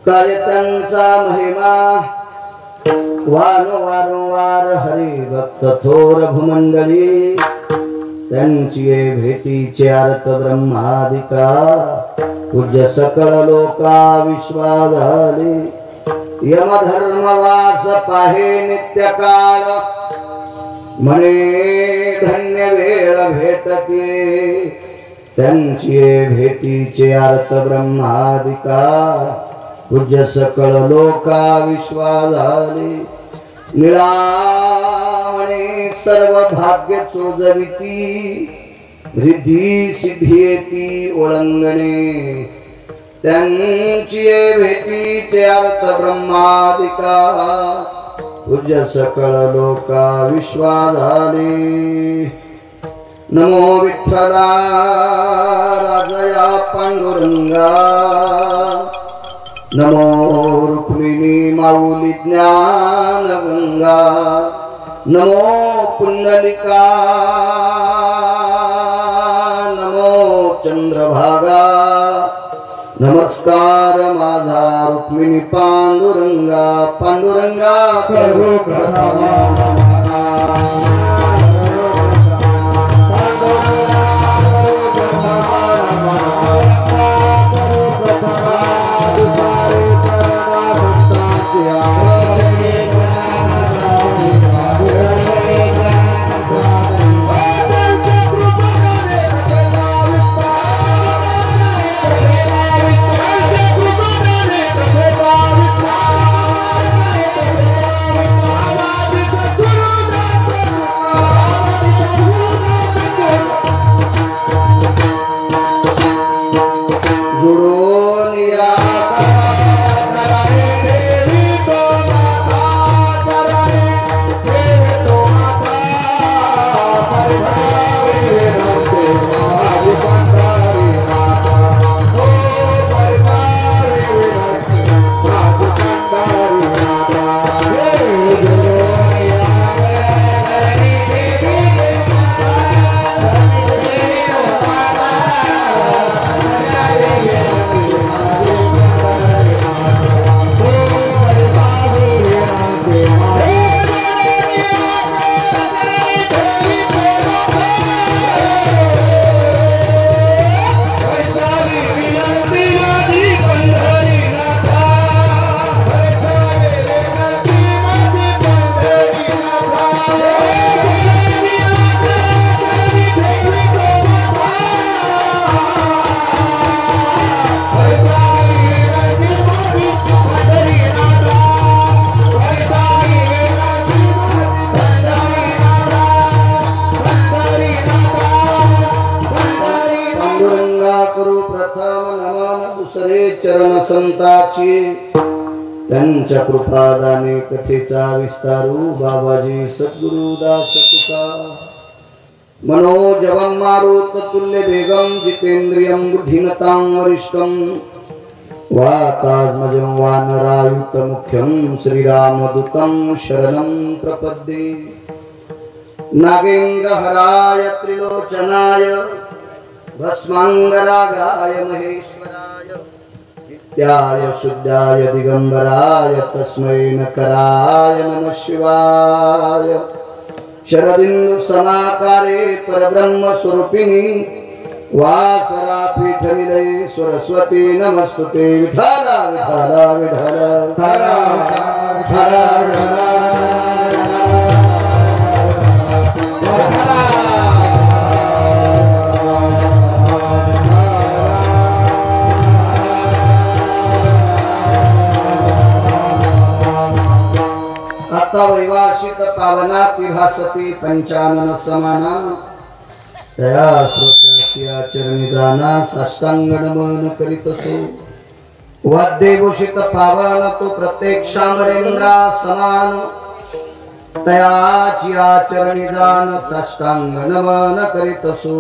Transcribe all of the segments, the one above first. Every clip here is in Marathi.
काय त्यांचा महिमा वारंवार हरी भक्त थोर भूमंडळी त्यांची भेटीचे अर्थ ब्रह्मादिका पूज्य सकल लोका विश्वाधारी यमधर्मवास पाहे नित्य काळ म्हणे धन्य वेळ भेटते त्यांची भेटीचे अर्थ ब्रह्मादिका पूज्य सकल लोका विश्वाधारी निळावणे सर्व भाग्य चोजविती रिद्धी सिद्धीयेती ओळंगणे त्यांची भेटीचे अर्थ ब्रह्मादिका पूज्य सकळ लोका विश्वाधारी नमो विठ्ठला राजया पांडुरंगा नमो रुक्मिणी माऊली ज्ञान गंगा नमो पुंडलिका नमो चंद्रभागा नमस्कार माझा रुक्मिणी पांडुरंगा पांडुरंगा करो प्रणाम चरण संताची त्यांच्या कृपादाने कथेचा विस्तारू बाबाजी सद्गुरु दास तुका मनोजवं मारुत तुल्य वेगं जितेंद्रियं बुद्धिमतां वरिष्ठं वातात्मजं वानरायुत मुख्यं श्रीरामदूतं शरणं प्रपद्ये नागेन्द्रहराय त्रिलोचनाय भस्मांगरागाय महेश्वराय नित्याय शुद्धाय दिगंबराय तस्मै नकराय नमः शिवाय शरदिन्दु समाकारे परब्रह्म स्वरूपिणी वासरा पीठनिलये सरस्वती नमस्तुते विठ्ठला विठ्ठला विठ्ठला आता वैवासित पावनाति भासती पंचानन समाना तया श्रोत्याची आचरणी जाना साष्टांग नमन करीतसे वाद्यभूषित पावन तो प्रत्यक्षामरेंद्रा समान तयाची आचरणी जान साष्टांग नमन करीतसो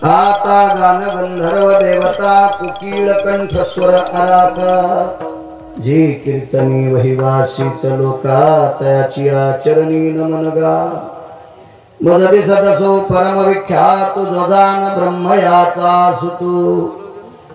आता गान गंधर्व देवता कुकीळ कंठ स्वर आराका जे कीर्तनी वहिवासित लोका तयाची आचरणी नमन गा मदती सदसो परम विख्यात जोजान ब्रह्मयाचा सुतू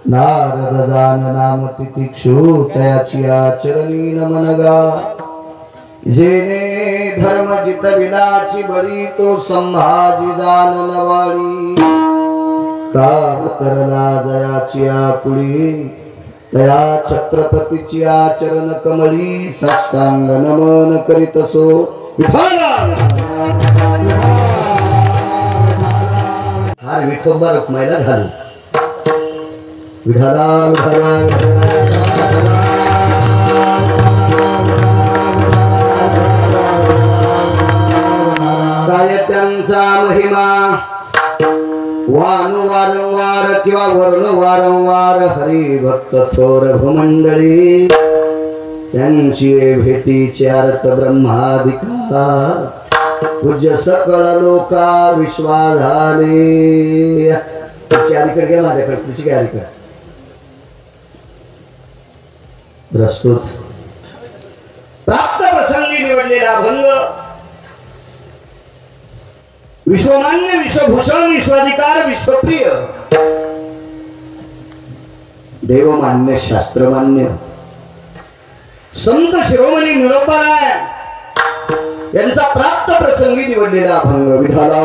नारद दान नाम तितिक्षु तयाची आचरणी नमनगा जेने धर्म जितविलाची बळी तो संभाजी जान नवाळी काव तरला जयाची आकुळी तया छत्रपतीची आचरण कमळी साष्टांग नमन करीत सो हार विठोबा रुक्माईला घालू विठाला विठाला काय त्यांचा महिमा वानु वारंवार किंवा वर्ण वारंवार हरी भक्त थोर भूमंडळी त्यांची भेटीचे अर्थ ब्रह्माधिकार पूज्य सकळ लोका विश्वास झाले तुझी अलीकडे घ्या माझ्याकडे तुझी काय अलीकडे प्रस्तुत प्राप्त प्रसंगी निवडलेला भंग विश्वमान्य विश्वभूषण विश्वाधिकार विश्वप्रिय देवमान्य शास्त्रमान्य संत शिरोमणी निरोपाराय यांचा प्राप्त प्रसंगी निवडलेला अभंग विठाला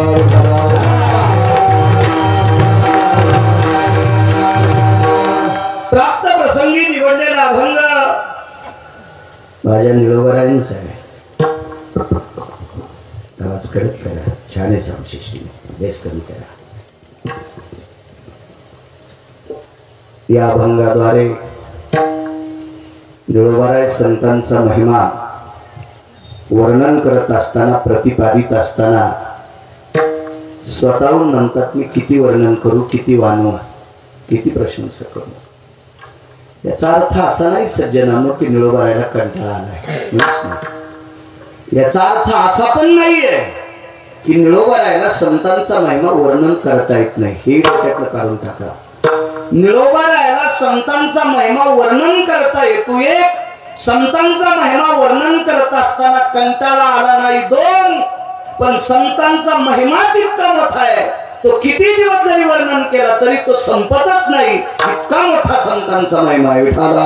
प्राप्त प्रसंगी निवडलेला अभंग माझ्या निरोपारायांचा आहे आवाज कडक करा छान समशिष्टी बेस कमी करा या अभंगाद्वारे निळोबाराय संतांचा महिमा वर्णन करत असताना प्रतिपादित असताना स्वतःहून म्हणतात मी किती वर्णन करू किती वानू किती प्रशंसा करू याचा अर्थ असा नाही सज्जनांनो की निळोबारायला कंटाळा आलाय याचा अर्थ असा पण नाहीये की निळोबारायला संतांचा महिमा वर्णन करता येत नाही हे डोक्यातलं काढून टाका निळोबारायला संतांचा महिमा वर्णन करता येतो एक संतांचा महिमा वर्णन करत असताना कंटाळा आला नाही दोन पण संतांचा महिमा इतका मोठा आहे तो किती दिवस जरी वर्णन केला तरी तो संपतच नाही इतका मोठा संतांचा महिमा आहे विठाला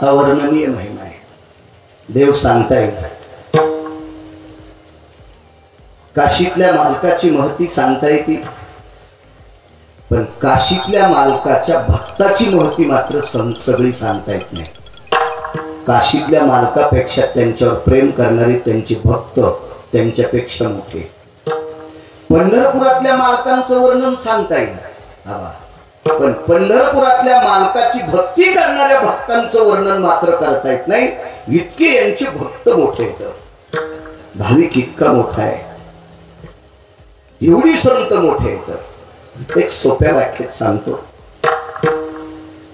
अवर्णनीय महिमा आहे देव सांगता येईल काशीतल्या मालकाची महती सांगता येते पण काशीतल्या मालकाच्या भक्ताची महती मात्र सगळी सांगता येत नाही काशीतल्या मालकापेक्षा त्यांच्यावर प्रेम करणारे त्यांचे भक्त त्यांच्यापेक्षा मोठे पंढरपुरातल्या मालकांचं वर्णन सांगता येईल पण पंढरपुरातल्या मालकाची भक्ती करणाऱ्या भक्तांचं वर्णन मात्र करता येत नाही इतके यांचे भक्त मोठे आहेत भाविक इतका मोठा आहे एवढी संत मोठे आहेत एक सोप्या व्याख्येत सांगतो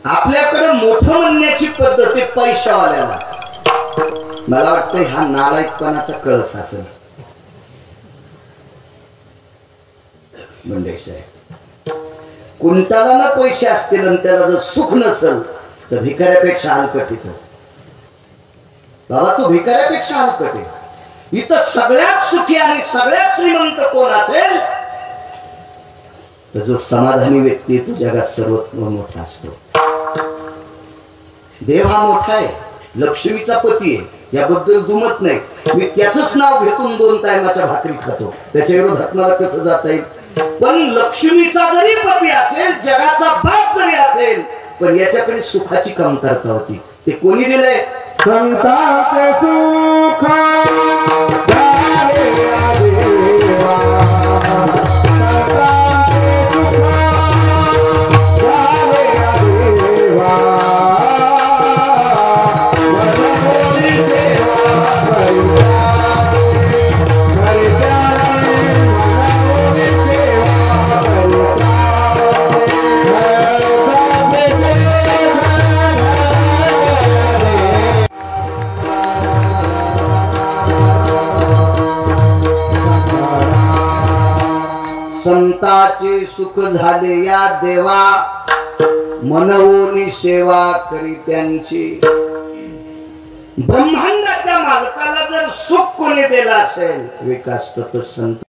आपल्याकडे मोठं म्हणण्याची पद्धत आहे पैशावाल्याला मला वाटतं हा नालायकपणाचा कळस असेल मंडेश आहे कोणत्याला ना पैसे असतील आणि त्याला जर सुख नसेल तर भिकाऱ्यापेक्षा हलकट येतो बाबा तो भिकाऱ्यापेक्षा हलकट आहे इथं सगळ्यात सुखी आणि सगळ्यात श्रीमंत कोण असेल तर जो समाधानी व्यक्ती तो जगात सर्वात मोठा असतो देव हा मोठा आहे लक्ष्मीचा पती आहे याबद्दल दुमत नाही मी त्याचंच नाव घेतून 2 टायमाच्या भाकरी खातो त्याच्या विरोधात मला कसं जाता येईल पण लक्ष्मीचा जरी पती असेल जगाचा बाप जरी असेल पण याच्याकडे सुखाची कमतरता होती ते कोणी दिलंय संतांचे सुख संताचे सुख झाले या देवा मनवोनी सेवा करी त्यांची ब्रह्मांडाच्या मालकाला जर सुख कोणी दिला असेल विकास तर तो संत